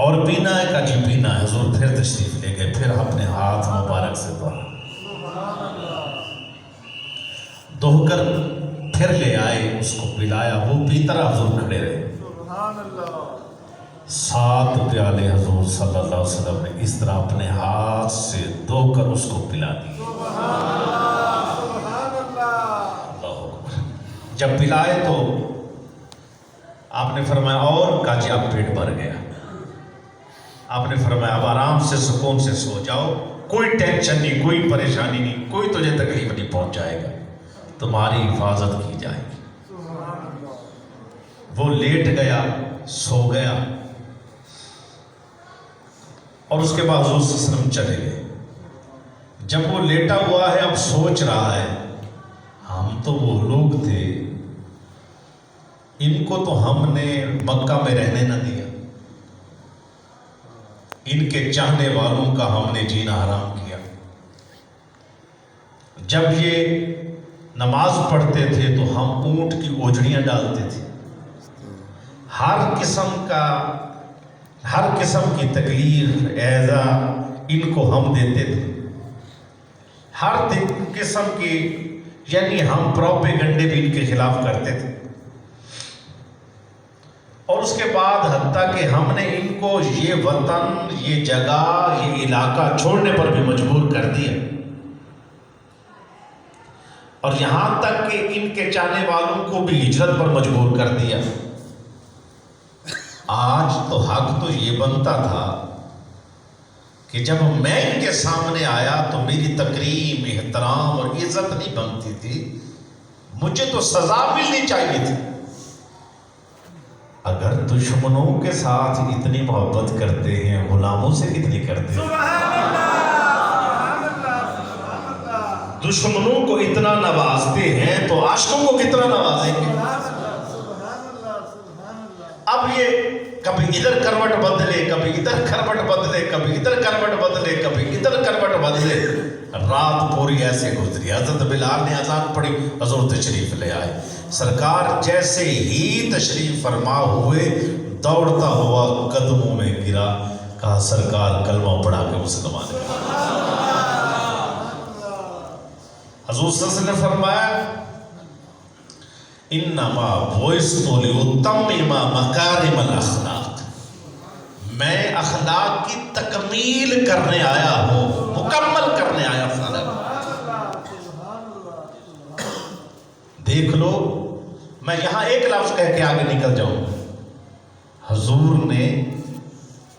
اور پینا ہے؟ کہا جی پینا ہے۔ حضور پھر تشریف لے گئے، پھر اپنے ہاتھ مبارک سے دھویا، دھو کر پھر لے آئے، اس کو پلایا، وہ پیتا رہا، حضور کھڑے رہے۔ 7 پیالے حضور صلی اللہ علیہ وسلم نے اس طرح اپنے ہاتھ سے دھو کر اس کو پلا دی۔ جب پلائے تو آپ نے فرمایا اور؟ کہا جی اب پیٹ بھر گیا۔ آپ نے فرمایا اب آرام سے سکون سے سو جاؤ، کوئی ٹینشن نہیں، کوئی پریشانی نہیں، کوئی تجھے تکلیف نہیں پہنچائے گا، تمہاری حفاظت کی جائے گی۔ وہ لیٹ گیا، سو گیا، اور اس کے بعد حضور صلی اللہ علیہ وسلم چلے گئے۔ جب وہ لیٹا ہوا ہے، اب سوچ رہا ہے ہم تو وہ لوگ تھے، ان کو تو ہم نے مکہ میں رہنے نہ دیا، ان کے چاہنے والوں کا ہم نے جینا حرام کیا۔ جب یہ نماز پڑھتے تھے تو ہم اونٹ کی اوجڑیاں ڈالتے تھے، ہر قسم کی تکلیف ایذا ان کو ہم دیتے تھے، ہر قسم کی، یعنی ہم پروپیگنڈے بھی ان کے خلاف کرتے تھے۔ اور اس کے بعد حتیٰ کہ ہم نے ان کو یہ وطن، یہ جگہ، یہ علاقہ چھوڑنے پر بھی مجبور کر دیا، اور یہاں تک کہ ان کے چاہنے والوں کو بھی ہجرت پر مجبور کر دیا۔ آج تو حق تو یہ بنتا تھا کہ جب میں ان کے سامنے آیا تو میری تکریم، احترام اور عزت نہیں بنتی تھی، مجھے تو سزا ملنی چاہیے تھی۔ اگر دشمنوں کے ساتھ اتنی محبت کرتے ہیں، غلاموں سے کتنی کرتے ہیں؟ دشمنوں کو اتنا نوازتے ہیں تو عاشقوں کو کتنا نوازیں گے؟ اب یہ کبھی ادھر کروٹ بدلے، کبھی ادھر کروٹ بدلے، کبھی ادھر کروٹ بدلے، کبھی ادھر کروٹ بدلے، رات پوری ایسے گزری۔ حضرت بلال نے اذان پڑھی، حضور تشریف لے آئے۔ سرکار جیسے ہی تشریف فرما ہوئے، دوڑتا ہوا قدموں میں گرا، کہا سرکار کلمہ پڑھا کے مسلمان ہے۔ حضور صلی اللہ علیہ وسلم نے فرمایا انما بعثت لأتمم مکارم الاخلاق، میں اخلاق کی تکمیل کرنے آیا ہوں، مکمل کرنے آیا ہوں۔ دیکھ لو، میں یہاں ایک لفظ کہہ کے آگے نکل جاؤں، حضور نے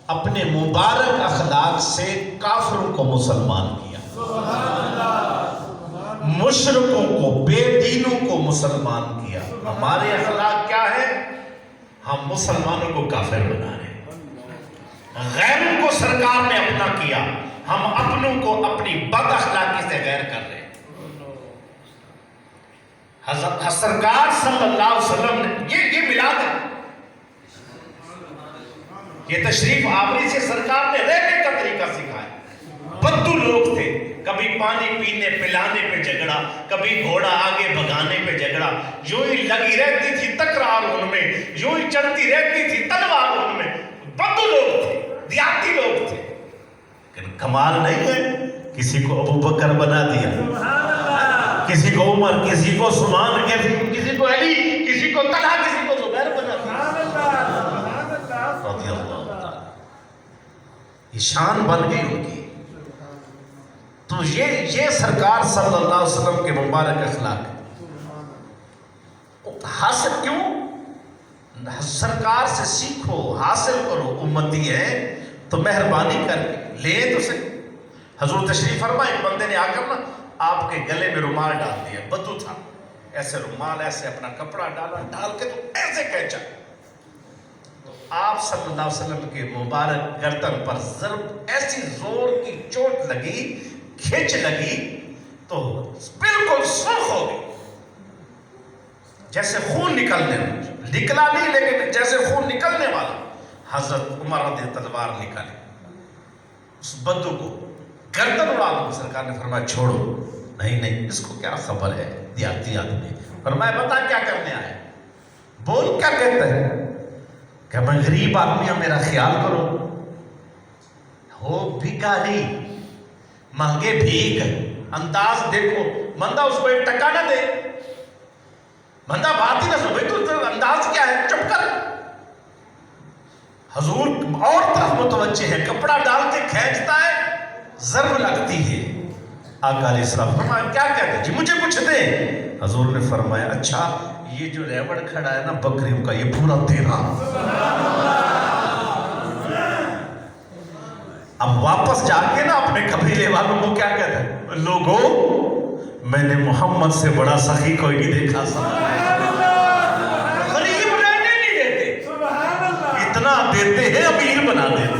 اپنے مبارک اخلاق سے کافروں کو مسلمان کیا، مشرکوں کو، بے دینوں کو مسلمان کیا۔ ہمارے اخلاق کیا ہے؟ ہم مسلمانوں کو کافر بنا رہے ہیں، غیروں کو سرکار نے اپنا کیا، ہم اپنوں کو اپنی بد اخلاقی سے غیر کر رہے ہیں۔ حضرت سرکار صلی اللہ علیہ وسلم نے یہ میلاد ہے، یہ تشریف آوری سے سرکار نے رہنے کا طریقہ سکھایا۔ بدو لوگ تھے، کبھی پانی پینے پلانے پہ جھگڑا، کبھی گھوڑا آگے بھگانے پہ جھگڑا، یوں ہی لگی رہتی تھی تکرار ان میں، یوں ہی چلتی رہتی تھی تلوار ان میں۔ بدو لوگ تھے، دیہاتی لوگ تھے، لیکن کمال نہیں ہے کسی کو ابو بکر بنا دیا، کسی کو عمر، کسی کو عثمان، کسی کو علی، کسی کو طلحہ، کسی کو زبیر بنا دیا۔ رضی اللہ تعالیٰ، یہ شان بن گئی ان کی۔ تو یہ سرکار صلی اللہ علیہ وسلم کے مبارک اخلاق حاصل کیوں؟ سرکار سے سیکھو، حاصل کرو، امتی ہے تو مہربانی کر کے لے تو سے۔ حضور تشریف فرمائے، ایک بندے نے آ کر نا آپ کے گلے میں رومال ڈال دیا، بدو تھا، ایسے رومال، ایسے اپنا کپڑا ڈالا، ڈال کے تو ایسے کھینچا، تو آپ صلی اللہ علیہ وسلم کے مبارک گردن پر ضرب، ایسی زور کی چوٹ لگی، کھچ لگی تو بالکل سرخ ہو گئی، جیسے خون نکلنے، نکلا نہیں لیکن جیسے خون نکلنے والا۔ حضرت عمر رضی تلوار نکالی، اس بدو کو گردن اڑا دو۔ سرکار نے فرمایا چھوڑو، نہیں اس کو کیا خبر ہے، دیہاتی آدمی۔ فرمایا بتا کیا کرنے آئے، بول کیا کہتا ہے؟ کہ میں غریب آدمی ہوں، میرا خیال کرو۔ ہو بھکاری، مانگے بھیک، انداز دیکھو، بندہ اس کو 1 ٹکا نہ دے، بندہ بات ہی نہ سو، بھائی تو انداز کیا ہے، چپ کر۔ حضور اور طرف متوجہ ہے، کپڑا ڈال کے کھینچتا ہے، ضرب لگتی ہے۔ آقا علیہ السلام فرمایا کیا کہتے ہیں؟ جی مجھے کچھ دے۔ حضور نے فرمایا اچھا یہ جو ریوڑ کھڑا ہے نا بکریوں کا، یہ پورا تیرا۔ اب واپس جا کے نا اپنے قبیلے والوں کو کیا کہتا ہے؟ لوگوں میں نے محمد سے بڑا سخی کوئی نہیں دیکھا سا۔ غریب رہنے نہیں دیتے، اتنا دیتے ہیں امیر بنا دیتے ہیں۔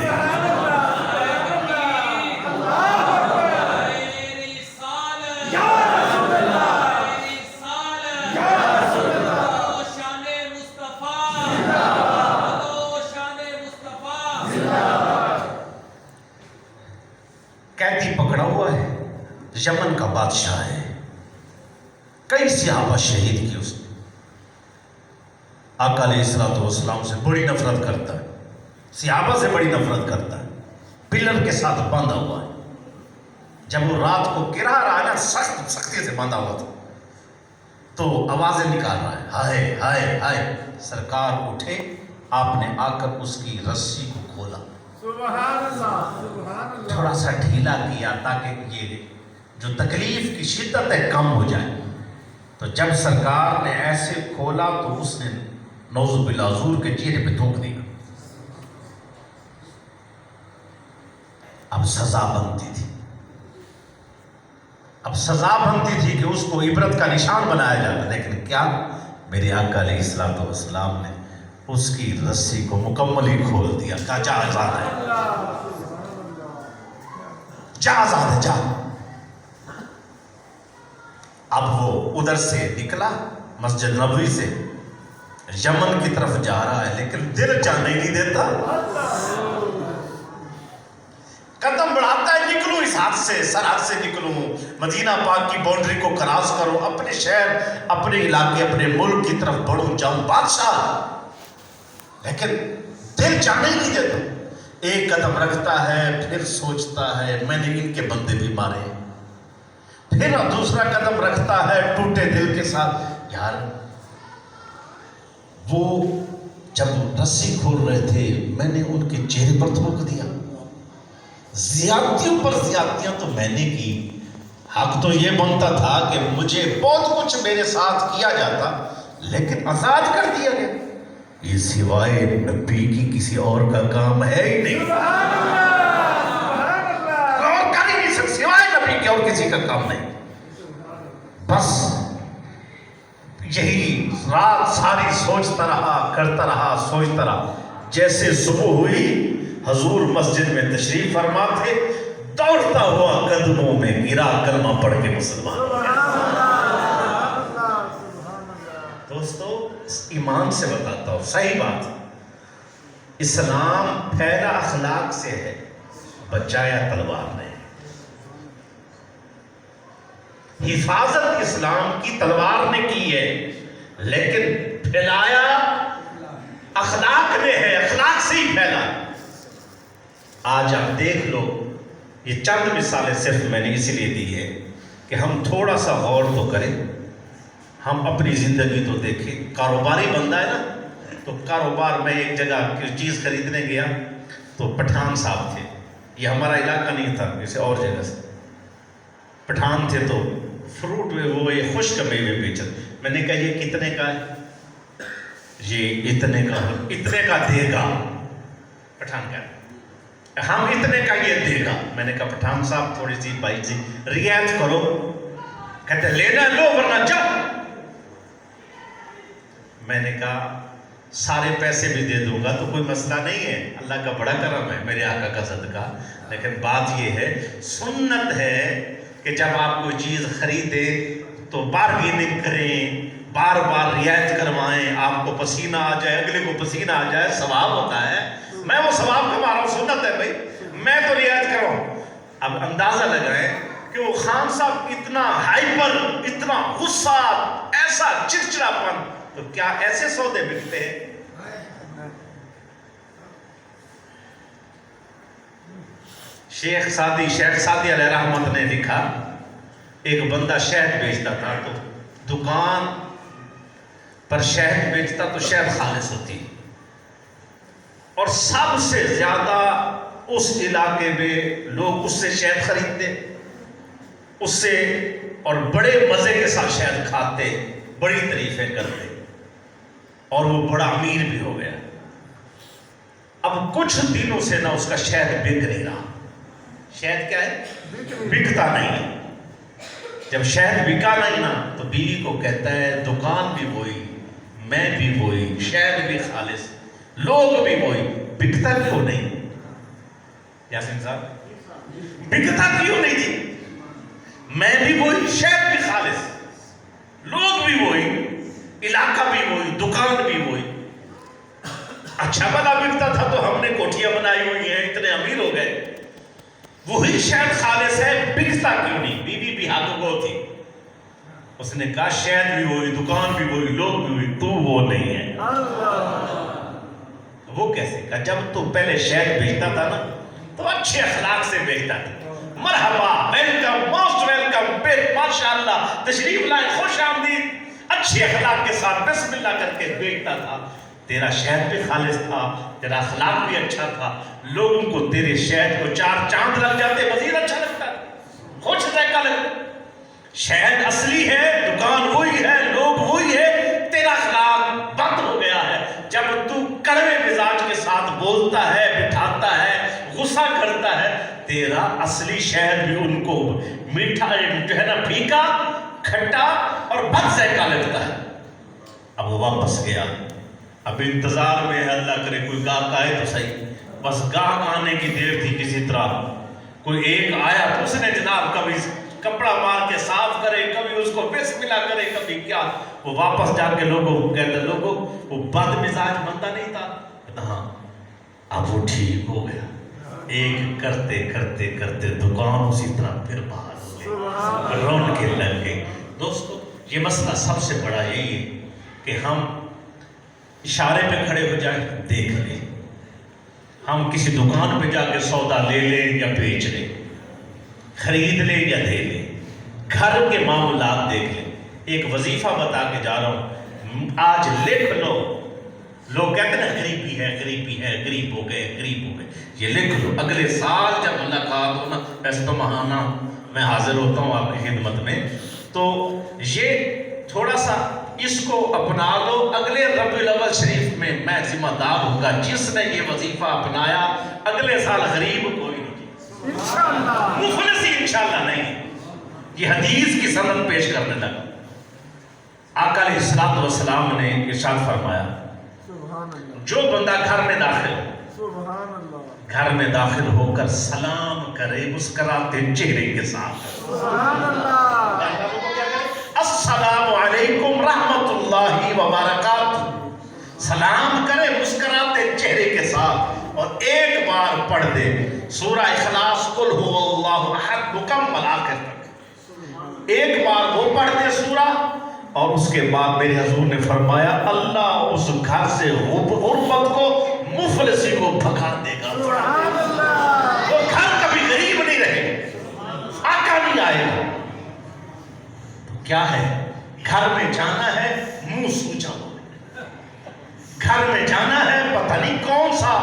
قیدی پکڑا ہوا ہے، یمن کا بادشاہ ہے، کئی صحابہ شہید کی اس نے۔ آقا علیہ السلام سے بڑی نفرت کرتا ہے، صحابہ سے بڑی نفرت کرتا ہے، پلر کے ساتھ باندھا ہوا ہے۔ جب وہ رات کو گرا رہا ہے نا، سختی سے باندھا ہوا تھا، تو آوازیں نکال رہا ہے، ہائے ہائے ہائے۔ سرکار اٹھے، آپ نے آ کر اس کی رسی کو کھولا، تھوڑا سا ڈھیلا کیا تاکہ یہ جو تکلیف کی شدت ہے کم ہو جائے۔ تو جب سرکار نے ایسے کھولا تو اس نے نعوذ باللہ حضور کے چہرے پہ تھوک دیا۔ اب سزا بنتی تھی، اب سزا بنتی تھی کہ اس کو عبرت کا نشان بنایا جاتا، لیکن کیا میرے آقا علیہ السلام نے اس کی رسی کو مکمل ہی کھول دیا، کہا جا آزاد ہے، جا آزاد ہے، جا۔ اب وہ ادھر سے نکلا مسجد نبوی سے، یمن کی طرف جا رہا ہے، لیکن دل جانے نہیں دیتا، قدم بڑھاتا ہے، نکلوں اس ہاتھ سے، سرحد سے نکلوں، مدینہ پاک کی باؤنڈری کو کراس کروں، اپنے شہر، اپنے علاقے، اپنے ملک کی طرف بڑھوں، جاؤں بادشاہ، لیکن دل جانے نہیں دیتا۔ ایک قدم رکھتا ہے، پھر سوچتا ہے میں نے ان کے بندے بھی مارے، پھر دوسرا قدم رکھتا ہے ٹوٹے دل کے ساتھ، یار وہ جب رسی کھول رہے تھے میں نے ان کے چہرے پر تھوک دیا، زیادتیوں پر زیادتیاں تو میں نے کی، حق تو یہ بنتا تھا کہ مجھے بہت کچھ میرے ساتھ کیا جاتا، لیکن آزاد کر دیا گیا، یہ سوائے نبی کی کسی اور کا کام ہے ہی نہیں، اور کر ہی نہیں سکتے، سوائے نبی کے اور کسی کا کام نہیں۔ بس یہی رات ساری سوچتا رہا، کرتا رہا، سوچتا رہا۔ جیسے صبح ہوئی حضور مسجد میں تشریف فرما تھے، دوڑتا ہوا قدموں میں گرا، کلمہ پڑھ کے مسلمان۔ دوستو ایمان سے بتاتا ہوں، صحیح بات، اسلام پھیلا اخلاق سے ہے، بچایا تلوار نے۔ حفاظت اسلام کی تلوار نے کی ہے، لیکن پھیلایا اخلاق نے ہے، اخلاق سے ہی پھیلا۔ آج آپ دیکھ لو، یہ چند مثالیں صرف میں نے اسی لیے دی ہے کہ ہم تھوڑا سا غور تو کریں، ہم اپنی زندگی تو دیکھیں۔ کاروباری بندہ ہے نا، تو کاروبار میں ایک جگہ کوئی چیز خریدنے گیا تو پٹھان صاحب تھے، یہ ہمارا علاقہ نہیں تھا، کسی اور جگہ سے پٹھان تھے، تو فروٹ وہ یہ خشک میوے بیچتے۔ میں نے کہا یہ کتنے کا ہے؟ یہ اتنے کا دے گا۔ پٹھان کا ہم اتنے کا یہ دے گا۔ میں نے کہا پٹھان صاحب تھوڑی سی بھائی جی رعایت کرو۔ کہتے لینا لو ورنہ جاؤ۔ میں نے کہا سارے پیسے بھی دے دوں گا تو کوئی مسئلہ نہیں ہے، اللہ کا بڑا کرم ہے، میرے آقا کا صدقہ، لیکن بات یہ ہے سنت ہے کہ جب آپ کوئی چیز خریدیں تو بارگیننگ کریں، بار بار رعایت کروائیں، آپ کو پسینہ آ جائے، اگلے کو پسینہ آ جائے، ثواب ہوتا ہے۔ میں وہ ثواب کما رہا ہوں، سنت ہے بھائی، میں تو رعایت کرواؤں۔ اب اندازہ لگائیں کہ وہ خان صاحب اتنا ہائپر، اتنا غصہ، ایسا چڑچڑاپن، تو کیا ایسے سودے بکتے ہیں؟ شیخ سعدی علیہ رحمت نے لکھا، ایک بندہ شہد بیچتا تھا، تو دکان پر شہد بیچتا تو شہد خالص ہوتی، اور سب سے زیادہ اس علاقے میں لوگ اس سے شہد خریدتے، اس سے اور بڑے مزے کے ساتھ شہد کھاتے، بڑی تعریفیں کرتے، اور وہ بڑا امیر بھی ہو گیا۔ اب کچھ دنوں سے نہ اس کا شہد بک نہیں رہا۔ شہد کیا ہے؟ بکتا نہیں۔ جب شہد بکا نہیں نا تو بیوی کو کہتا ہے دکان بھی وہی، میں بھی وہی، شہد بھی خالص، لوگ بھی وہی، بکتا کیوں نہیں؟ یاسین صاحب، بکتا کیوں نہیں جی؟ میں بھی وہی، شہد بھی خالص، لوگ بھی وہی، علاقہ بھی وہی، دکان بھی وہی۔ اچھا بنا بکتا تھا تو ہم نے کوٹھیاں بنائی ہوئی ہیں، اتنے امیر ہو گئے۔ وہی شہد خالص ہے، بکتا کیوں نہیں؟ بیوی بھی حق کو تھی، اس نے کہا شہد بھی وہی، دکان بھی وہی، لوگ بھی وہی، تو وہ نہیں ہے۔ وہ کیسے؟ کہا جب تو پہلے شہد بیچتا تھا نا تو اچھے اخلاق سے بیچتا تھا، مرحبا، ویلکم، موسٹ ویلکم، ماشاءاللہ، تشریف لائیں، خوش آمدید، اچھے اخلاق کے ساتھ بسم اللہ کر کے بیچتا تھا۔ تیرا شہد بھی خالص تھا، تیرا اخلاق بھی اچھا تھا، لوگوں کو تیرے شہد کو 4 چاند لگ جاتے، مزید اچھا لگتا، خوش ذائقہ لگتا۔ شہد اصلی ہے، دکان وہی ہے، لوگ وہی ہے، تیرا اخلاق بند ہو گیا ہے۔ جب تو کڑوے مزاج کے ساتھ بولتا ہے، بٹھاتا ہے، غصہ کرتا ہے، تیرا اصلی شہد بھی ان کو میٹھا جو ہے نا، پھیکا، کھٹا اور بد ذائقہ لگتا ہے۔ اب وہ واپس گیا، اب انتظار میں ہے، اللہ کرے کوئی گاہک آئے تو صحیح۔ بس گاہک آنے کی دیر تھی، کسی طرح کوئی ایک آیا تو اس نے جناب کبھی کپڑا مار کے صاف کرے، کبھی اس کو بسم اللہ کرے، کبھی کیا۔ وہ واپس جا کے لوگوں کو کہتا، لوگوں وہ بد مزاج بندہ نہیں تھا؟ کہتا ہاں، اب وہ ٹھیک ہو گیا۔ ایک کرتے کرتے کرتے دکان اسی طرح پھر باہر ہو گئی، رونقیں لگ گئی۔ دوستو، یہ مسئلہ سب سے بڑا یہی ہے کہ ہم اشارے پہ کھڑے ہو جائیں، دیکھ لیں، ہم کسی دکان پہ جا کے سودا لے لیں یا بیچ لیں، خرید لیں یا دے لیں، گھر کے معاملات دیکھ لیں۔ ایک وظیفہ بتا کے جا رہا ہوں، آج لکھ لو۔ لوگ کہتے ہیں غریبی ہے، غریبی ہے، غریب ہو گئے، غریب ہو گئے، یہ لکھ لو۔ اگلے سال جب ملاقات ہو نا، ایسے تو ماہانہ میں حاضر ہوتا ہوں آپ کی خدمت میں، تو یہ تھوڑا سا اس کو اپنا لو۔ اگلے ربیع الاول شریف میں میں ذمہ دار ہوں گا، جس نے یہ وظیفہ اپنایا اگلے سال غریب کوئی نہیں، مفلسی انشاءاللہ نہیں۔ یہ حدیث کی سند پیش کرنے لگا۔ آقا علیہ الصلوۃ والسلام نے ارشاد فرمایا، جو بندہ گھر میں داخل ہو، گھر میں داخل ہو کر سلام کرے مسکراتے چہرے کے ساتھ، السلام علیکم رحمت اللہ وبرکاتہ، سلام کرے مسکراتے چہرے کے ساتھ، اور ایک بار پڑھ دے سورہ اخلاص قل هو اللہ احد مکمل آخر تک، ایک بار وہ پڑھ دے سورہ، اور اس کے بعد میرے حضور نے فرمایا اللہ اس گھر سے غربت کو، مفلسی کو بھگا دے گا۔ وہ گھر کبھی غریب نہیں رہے، آقا نہیں آئے گا۔ تو کیا ہے؟ گھر میں جانا ہے منہ سوچا ہو، گھر میں جانا ہے پتہ نہیں کون سا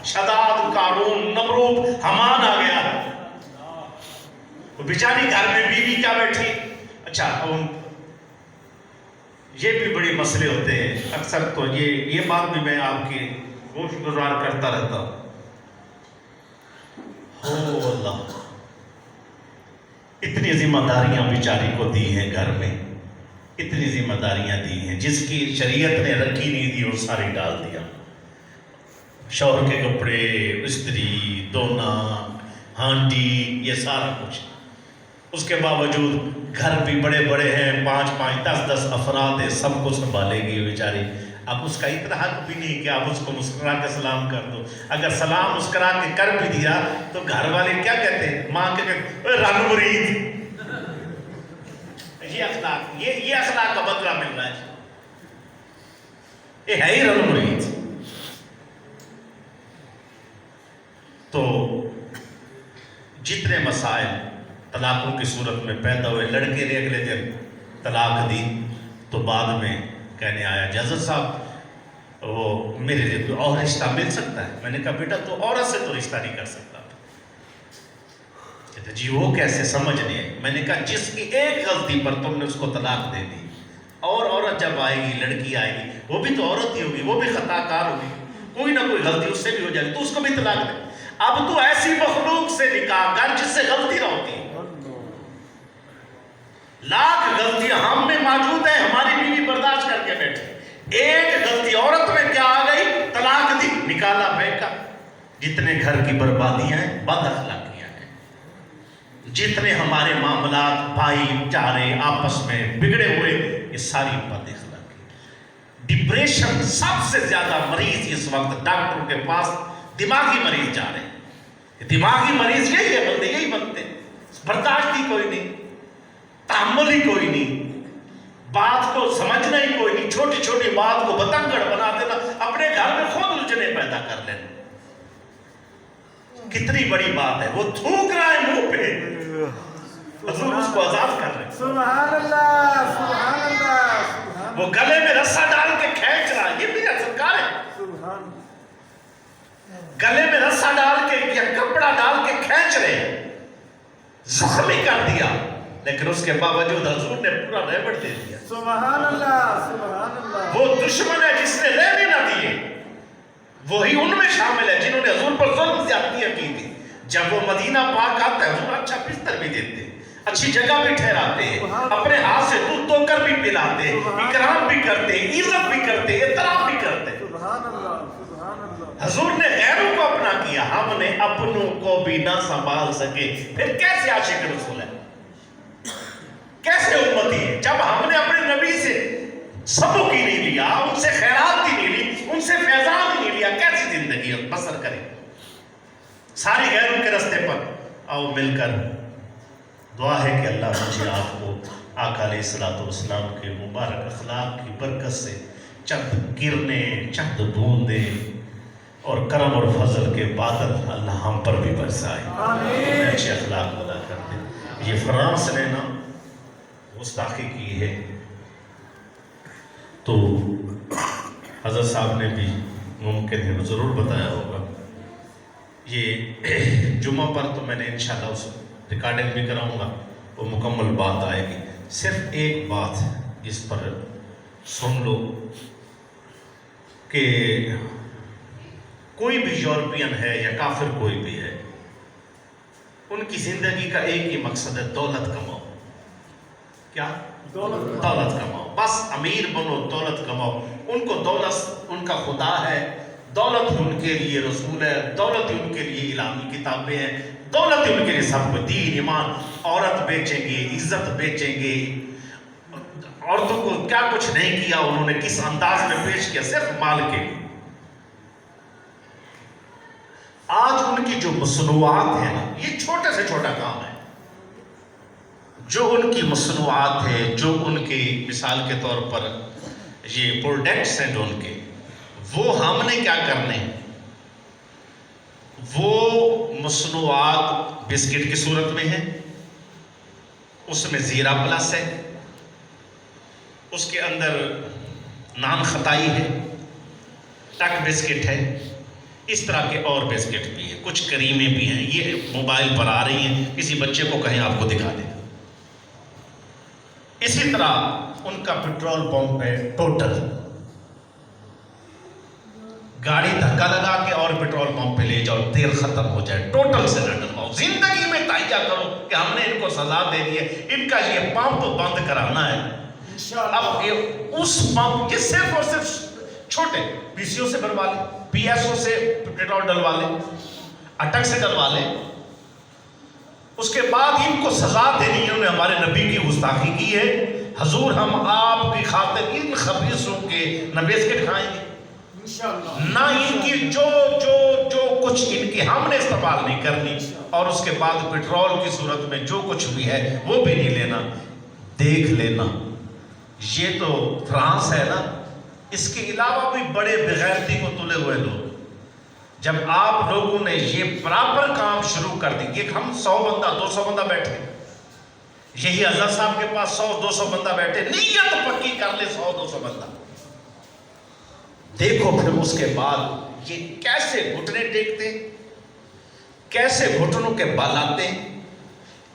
شداد، قارون، نمرود، حمان آ گیا، وہ بیچاری گھر میں بیوی کیا بیٹھی۔ اچھا، یہ بھی بڑے مسئلے ہوتے ہیں اکثر، تو یہ بات بھی میں آپ کی گوش گزار کرتا رہتا ہوں۔ ہو اللہ، اتنی ذمہ داریاں بیچاری کو دی ہیں، گھر میں اتنی ذمہ داریاں دی ہیں، جس کی شریعت نے رکھی نہیں دی اور ساری ڈال دیا۔ شوہر کے کپڑے، استری، دھونا، ہانڈی، یہ سارا کچھ۔ اس کے باوجود گھر بھی بڑے بڑے ہیں، 5 10 افراد ہیں، سب کو سنبھالے گی بیچاری۔ اب اس کا اتنا حق بھی نہیں کہ آپ اس کو مسکرا کے سلام کر دو۔ اگر سلام مسکرا کے کر بھی دیا تو گھر والے کیا کہتے ہیں؟ ماں کے کہتے ہیں رن مرید۔ یہ اخلاق کا بدلہ مل رہا ہے، یہ ہے ہی رن مرید۔ تو جتنے مسائل طلاقوں کی صورت میں پیدا ہوئے، لڑکے نے اگلے دن طلاق دی تو بعد میں کہنے آیا حضرت صاحب وہ میرے لیے کوئی اور رشتہ مل سکتا ہے؟ میں نے کہا بیٹا تو عورت سے تو رشتہ نہیں کر سکتا. کہتے جی وہ کیسے؟ سمجھ نہیں آئی. میں نے کہا جس کی ایک غلطی پر تم نے اس کو طلاق دے دی، اور عورت جب آئے گی، لڑکی آئے گی، وہ بھی تو عورت ہی ہوگی، وہ بھی خطا کار ہوگی، کوئی نہ کوئی غلطی اس سے بھی ہو جائے گی، تو اس کو بھی طلاق دے. اب تو ایسی مخلوق سے نکاح کر جس سے غلطی نہ ہوتی. لاکھ غلطیاں ہم میں موجود ہیں، ہماری بیوی برداشت کر کے بیٹھے، ایک غلطی عورت میں کیا آ گئی؟ طلاق دی، نکالا پھینکا. جتنے گھر کی بربادیاں ہیں بد اخلاقیاں ہیں، جتنے ہمارے معاملات بھائی چارے آپس میں بگڑے ہوئے، یہ ساری بد اخلاقی. ڈپریشن سب سے زیادہ مریض اس وقت ڈاکٹر کے پاس دماغی مریض جا رہے ہیں. دماغی مریض یہی ہے، بندے یہی بنتے ہیں. برداشت ہی کوئی نہیں، تحمل ہی کوئی نہیں، بات کو سمجھنا ہی کوئی نہیں، چھوٹی چھوٹی بات کو بتنگڑ بنا دینا، اپنے گھر میں خود الجھنے پیدا کر لینا. کتنی بڑی بات ہے، وہ تھوک رہا ہے منہ پہ، حضور اس کو آزاد کر رہے ہیں. سبحان اللہ، سبحان اللہ. وہ گلے میں رسا ڈال کے کھینچ رہا ہے، یہ بھی سرکار ہے. سبحان گلے میں رسا ڈال کے یا کپڑا ڈال کے کھینچ رہے ہیں، زخمی کر دیا، لیکن اس کے باوجود حضور نے پورا ریبٹ دے دیا. سبحان اللہ، سبحان اللہ. وہ دشمن ہے جس نے رہنے نہ دیے، وہی ان میں شامل ہے جنہوں نے حضور پر ظلم زیادتیاں کی تھی. جب وہ مدینہ پاک آتا ہے، حضور اچھا بستر بھی دیتے، اچھی جگہ بھی ٹھہراتے ہیں، اپنے ہاتھ سے دودھ دو کر بھی پلاتے، اکرام بھی کرتے، عزت بھی کرتے، احترام بھی کرتے. سبحان اللہ، سبحان اللہ. حضور نے غیروں کو اپنا کیا، ہم نے اپنوں کو بھی نہ سنبھال سکے، پھر کیسے عاشق رسول ہے، کیسے امتی ہے؟ جب ہم نے اپنے نبی سے سبق ہی نہیں لیا، ان سے خیرات ہی نہیں لی، ان سے فیضان ہی نہیں لیا، کیسی زندگی بسر کریں؟ ساری غیروں کے رستے پر. آؤ مل کر دعا ہے کہ اللہ مجھے آپ کو آقا علیہ الصلوۃ والسلام کے مبارک اخلاق کی برکت سے چند کرنیں، چند بوندیں اور کرم اور فضل کے بادل اللہ ہم پر بھی برسائے، آمین. اچھے اخلاق ادا کر دیں. یہ فرانس نے نا گستاخی کی ہے، تو حضرت صاحب نے بھی ممکن ہے ضرور بتایا ہوگا. یہ جمعہ پر تو میں نے انشاءاللہ اس ریکارڈنگ بھی کراؤں گا، وہ مکمل بات آئے گی. صرف ایک بات اس پر سن لو کہ کوئی بھی یورپین ہے یا کافر کوئی بھی ہے، ان کی زندگی کا ایک ہی مقصد ہے، دولت کماؤ. کیا؟ دولت کماؤ. بس امیر بنو، دولت کماؤ. ان کو دولت ان کا خدا ہے، دولت ہی ان کے لیے رسول ہے، دولت ہی ان کے لیے الہی کتابیں ہیں، دولت ہی ان کے لیے سب کچھ. دین ایمان، عورت بیچیں گے، عزت بیچیں گے. عورتوں کو کیا کچھ نہیں کیا انہوں نے، کس انداز میں پیش کیا، صرف مال کے لیے. آج ان کی جو مصنوعات ہیں نا، یہ چھوٹے سے چھوٹا کام ہے، جو ان کی مصنوعات ہے، جو ان کی مثال کے طور پر یہ پروڈکٹس ہیں جو ان کے، وہ ہم نے کیا کرنے، وہ مصنوعات بسکٹ کی صورت میں ہے، اس میں زیرہ پلس ہے، اس کے اندر نان خطائی ہے، ٹک بسکٹ ہے، اس طرح کے اور بسکٹ بھی ہیں، کچھ کریمیں بھی ہیں. یہ موبائل پر آ رہی ہیں، کسی بچے کو کہیں آپ کو دکھا دیں. اسی طرح ان کا پیٹرول پمپ ہے ٹوٹل. گاڑی دھکا لگا کے اور پیٹرول پمپ پہ لے جاؤ، تیل ختم ہو جائے، ٹوٹل سے نہ ڈلواؤ. زندگی میں تہیہ کرو کہ ہم نے ان کو سزا دے دی ہے، ان کا یہ پمپ بند کرانا ہے. اب یہ اس پمپ، یہ صرف اور صرف چھوٹے پی سی او سے بھروا لیں، پی ایس او سے پیٹرول ڈلوا لیں، اٹک سے ڈلوا لیں. اس کے بعد ان کو سزا دینی ہے. انہوں نے ہمارے نبی کی گستاخی کی ہے. حضور ہم آپ کی خاطر ان خبیثوں کے نہ بسکٹ کھائیں گے، نہ ان کی جو کچھ ان کی ہم نے استعمال نہیں کرنی، اور اس کے بعد پیٹرول کی صورت میں جو کچھ بھی ہے وہ بھی نہیں لینا. دیکھ لینا، یہ تو فرانس ہے نا، اس کے علاوہ بھی بڑے بغیرتی کو تلے ہوئے لوگ جب آپ لوگوں نے یہ پراپر کام شروع کر دی، یہ ہم 100 بندہ 200 بندہ بیٹھے، یہی حضرت صاحب کے پاس 100-200 بندہ بیٹھے، نیت پکی کر لے 100-200 بندہ، دیکھو پھر اس کے بعد یہ کیسے گھٹنے ٹیکتے، کیسے گھٹنوں کے بل آتے،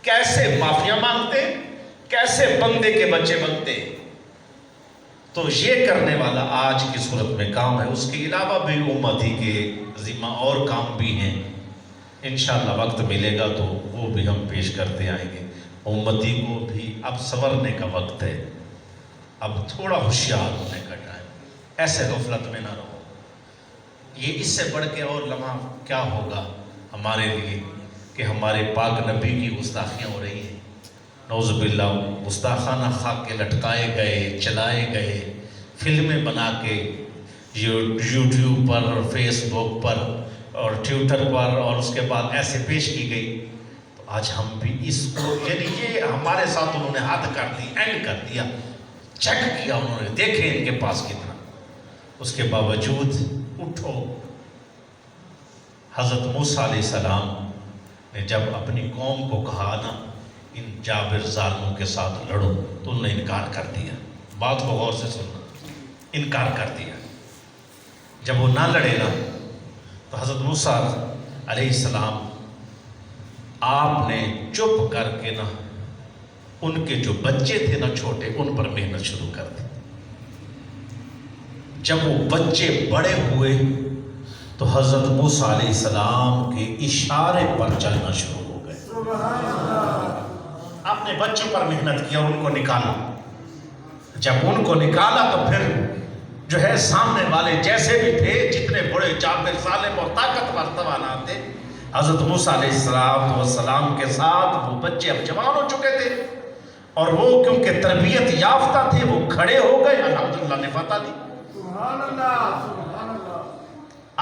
کیسے معافیاں مانگتے، کیسے بندے کے بچے بنتے۔ تو یہ کرنے والا آج کی صورت میں کام ہے، اس کے علاوہ بھی امتی کے ذمہ اور کام بھی ہیں، انشاءاللہ وقت ملے گا تو وہ بھی ہم پیش کرتے آئیں گے۔ امتی کو بھی اب سنورنے کا وقت ہے، اب تھوڑا ہوشیار ہونے کا ٹائم، ایسے غفلت میں نہ رہو۔ یہ اس سے بڑھ کے اور لمحہ کیا ہوگا ہمارے لیے کہ ہمارے پاک نبی کی گستاخیاں ہو رہی ہیں، نعوذ باللہ، گستاخانہ خاک کے لٹکائے گئے، چلائے گئے، فلمیں بنا کے یوٹیوب پر اور فیس بک پر اور ٹویٹر پر، اور اس کے بعد ایسے پیش کی گئی۔ تو آج ہم بھی اس کو، یعنی یہ ہمارے ساتھ انہوں نے حد کر دی، اینڈ کر دیا، چیک کیا انہوں نے، دیکھیں ان کے پاس کتنا، اس کے باوجود اٹھو۔ حضرت موسیٰ علیہ السلام نے جب اپنی قوم کو کہا نا ان جابر ظالموں کے ساتھ لڑو، تو انہوں نے انکار کر دیا۔ بات کو غور سے سننا، انکار کر دیا۔ جب وہ نہ لڑے نا تو حضرت موسیٰ علیہ السلام آپ نے چپ کر کے نا ان کے جو بچے تھے نا چھوٹے، ان پر محنت شروع کر دی۔ جب وہ بچے بڑے ہوئے تو حضرت موسیٰ علیہ السلام کے اشارے پر چلنا شروع ہو گئے۔ سبحان اللہ۔ آپ نے بچوں پر محنت کی اور ان کو نکالا۔ جب ان کو نکالا تو پھر جو ہے سامنے والے جیسے بھی تھے، جتنے بڑے جابر ظالم اور طاقتور توانات تھے، حضرت موسیٰ علیہ السلام کے ساتھ وہ بچے اب جوان ہو چکے تھے، اور وہ کیونکہ تربیت یافتہ تھے، وہ کھڑے ہو گئے، الحمدللہ نے فتح دی۔ سبحان اللہ، سبحان اللہ۔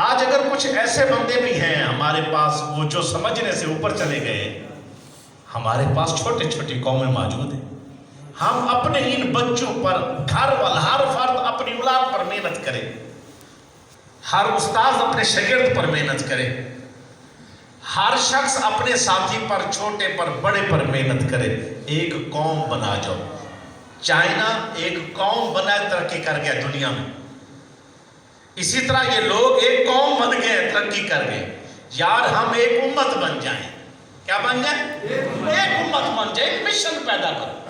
آج اگر کچھ ایسے بندے بھی ہیں ہمارے پاس، وہ جو سمجھنے سے اوپر چلے گئے، ہمارے پاس چھوٹی چھوٹی قومیں موجود ہیں، ہم اپنے ان بچوں پر، گھر والا ہر فرد اپنی اولاد پر محنت کرے، ہر استاذ اپنے شاگرد پر محنت کرے، ہر شخص اپنے ساتھی پر، چھوٹے پر بڑے پر محنت کرے، ایک قوم بنا جاؤ۔ چائنا ایک قوم بنا، ترقی کر گیا دنیا میں، اسی طرح یہ لوگ ایک قوم بن گئے، ترقی کر گئے۔ یار ہم ایک امت بن جائیں، کیا بن جائیں؟ ایک امت بن جائیں، ایک مشن پیدا کرو۔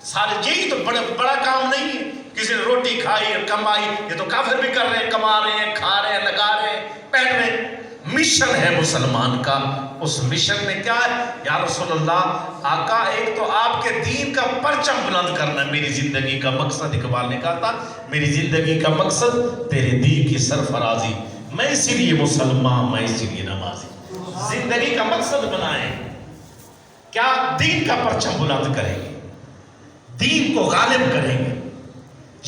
سارے یہی تو بڑا کام نہیں ہے، کسی نے روٹی کھائی اور کمائی، یہ تو کافر بھی کر رہے ہیں، کما رہے ہیں، کھا رہے ہیں، لگا رہے ہیں، پہن رہے ہیں۔ مشن ہے مسلمان کا، اس مشن میں کیا ہے؟ یا رسول اللہ، آقا ایک تو آپ کے دین کا پرچم بلند کرنا ہے، میری زندگی کا مقصد، اقبال نے کہا تھا میری زندگی کا مقصد تیرے دین کی سرفرازی، میں اسی لیے مسلمان، میں اسی لیے نمازی۔ زندگی کا مقصد بنائیں، کیا دین کا پرچم بلند کریں گے، دین کو غالب کریں گے،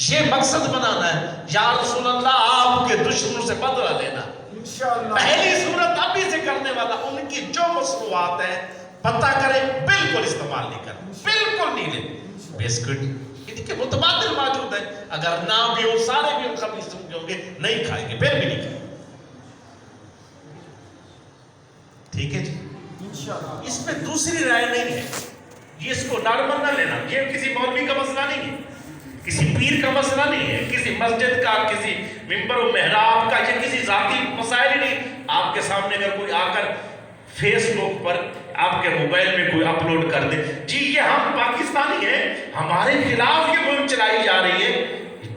یہ مقصد بنانا ہے۔ یا رسول اللہ آپ کے دشمنوں سے بدلہ لینا، انشاءاللہ۔ پہلی صورت ابھی سے کرنے والا، ان کی جو مصنوعات ہیں پتہ کریں، بالکل استعمال نہیں کریں، بالکل نہیں لیں۔ بسکٹ ان کے متبادل موجود ہیں، اگر نہ بھی ہو، سارے بھی ان خبیث ہوں گے، نہیں کھائیں گے، پھر بھی نہیں کھائیں گے۔ ٹھیک ہے جی، انشاءاللہ۔ اس میں دوسری رائے نہیں ہے، یہ اس کو نارمل نہ لینا، یہ کسی مولوی کا مسئلہ نہیں ہے، کسی پیر کا مسئلہ نہیں ہے، کسی مسجد کا، کسی ممبر و محراب کا، یہ کسی ذاتی مسائل ہی نہیں۔ آپ کے سامنے اگر کوئی آ کر فیس بک پر آپ کے موبائل میں کوئی اپلوڈ کر دے، جی یہ ہم پاکستانی ہیں، ہمارے خلاف یہ مہم چلائی جا رہی ہے،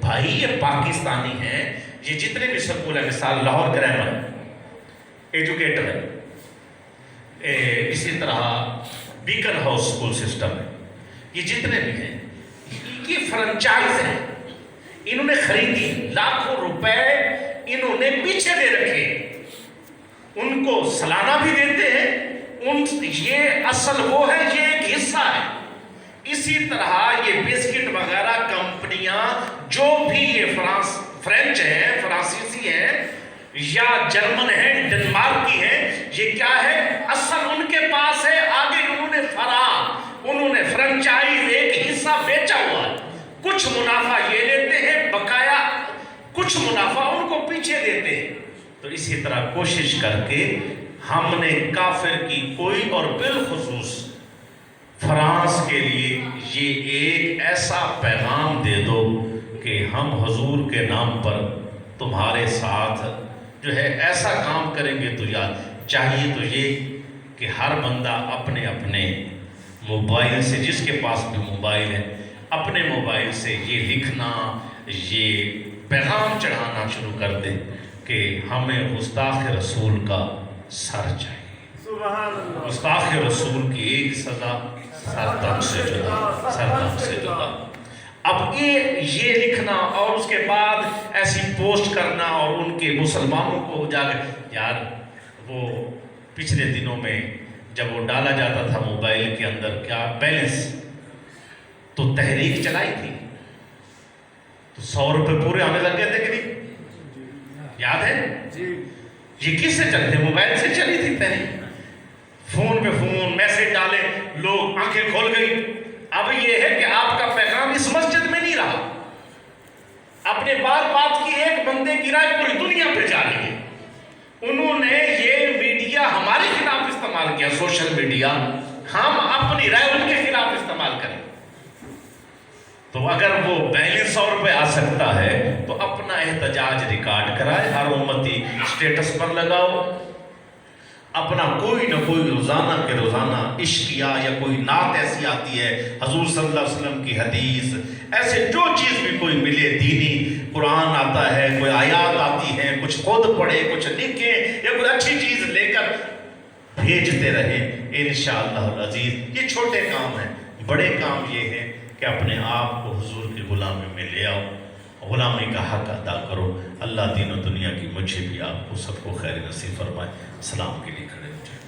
بھائی یہ پاکستانی ہیں، یہ جتنے بھی سکول ہیں، مثال لاہور گرامر ایجوکیٹر ہے، اسی طرح بیکن ہاؤس سکول سسٹم ہے، یہ جتنے بھی ہیں یہ فرنچائز ہیں، انہوں نے خریدی، لاکھوں روپے انہوں نے پیچھے دے رکھے، ان کو سالانہ بھی دیتے ہیں، یہ اصل وہ ہے، یہ ایک حصہ ہے۔ اسی طرح یہ بسکٹ وغیرہ کمپنیاں جو بھی یہ فرینچ ہیں، فرانسیسی ہیں یا جرمن ہیں، ڈنمارک کی ہیں، یہ کیا ہے؟ اصل ان کے پاس ہے، آگے انہوں نے فرنچائز ایک حصہ بیچا ہوا ہے، کچھ منافع یہ لیتے ہیں، بقایا کچھ منافع ان کو پیچھے دیتے ہیں۔ تو اسی طرح کوشش کر کے ہم نے کافر کی کوئی، اور بالخصوص فرانس کے لیے یہ ایک ایسا پیغام دے دو کہ ہم حضور کے نام پر تمہارے ساتھ جو ہے ایسا کام کریں گے۔ تو یاد چاہیے تو یہ کہ ہر بندہ اپنے اپنے موبائل سے، جس کے پاس بھی موبائل ہے، اپنے موبائل سے یہ لکھنا، یہ پیغام چڑھانا شروع کر دے کہ ہمیں گستاخ رسول کا سر چاہیے۔ سبحان اللہ۔ گستاخ رسول کی ایک سزا سردم سے جدا، سردم سے جدا۔ اب یہ لکھنا اور اس کے بعد ایسی پوسٹ کرنا اور ان کے مسلمانوں کو جا کے، یار وہ پچھلے دنوں میں جب وہ ڈالا جاتا تھا موبائل کے اندر کیا بیلنس، تو تحریک چلائی تھی تو 100 روپے پورے آنے لگ گئے تھے کہ نہیں؟ یاد ہے؟ جی یہ کس سے چلتے؟ موبائل سے چلی تھی تحریک۔ فون پہ فون میسج ڈالے، لوگ آنکھیں کھول گئی۔ اب یہ ہے کہ آپ کا پیغام اس مسجد میں نہیں رہا، اپنے بات کی ایک بندے کی رائے پوری دنیا پہ جا رہی ہے۔ انہوں نے یہ میڈیا ہمارے خلاف استعمال کیا، سوشل میڈیا، ہم اپنی رائے ان کے خلاف استعمال کریں۔ تو اگر وہ 4200 روپے آ سکتا ہے تو اپنا احتجاج ریکارڈ کرائے، ہر امتی سٹیٹس پر لگاؤ، اپنا کوئی نہ کوئی روزانہ کے روزانہ عشقیہ یا کوئی نعت ایسی آتی ہے، حضور صلی اللہ علیہ وسلم کی حدیث، ایسے جو چیز بھی کوئی ملے، دینی قرآن آتا ہے، کوئی آیات آتی ہیں، کچھ خود پڑھے، کچھ لکھیں، یا کوئی اچھی چیز لے کر بھیجتے رہیں انشاءاللہ العزیز۔ یہ چھوٹے کام ہیں، بڑے کام یہ ہے کہ اپنے آپ کو حضور کی غلامی میں لے آؤ، غلامی کا حق ادا کرو۔ اللہ دین و دنیا کی مجھے بھی آپ کو سب کو خیر نصیب فرمائے۔ سلام کے لیے کھڑے ہو جائیں۔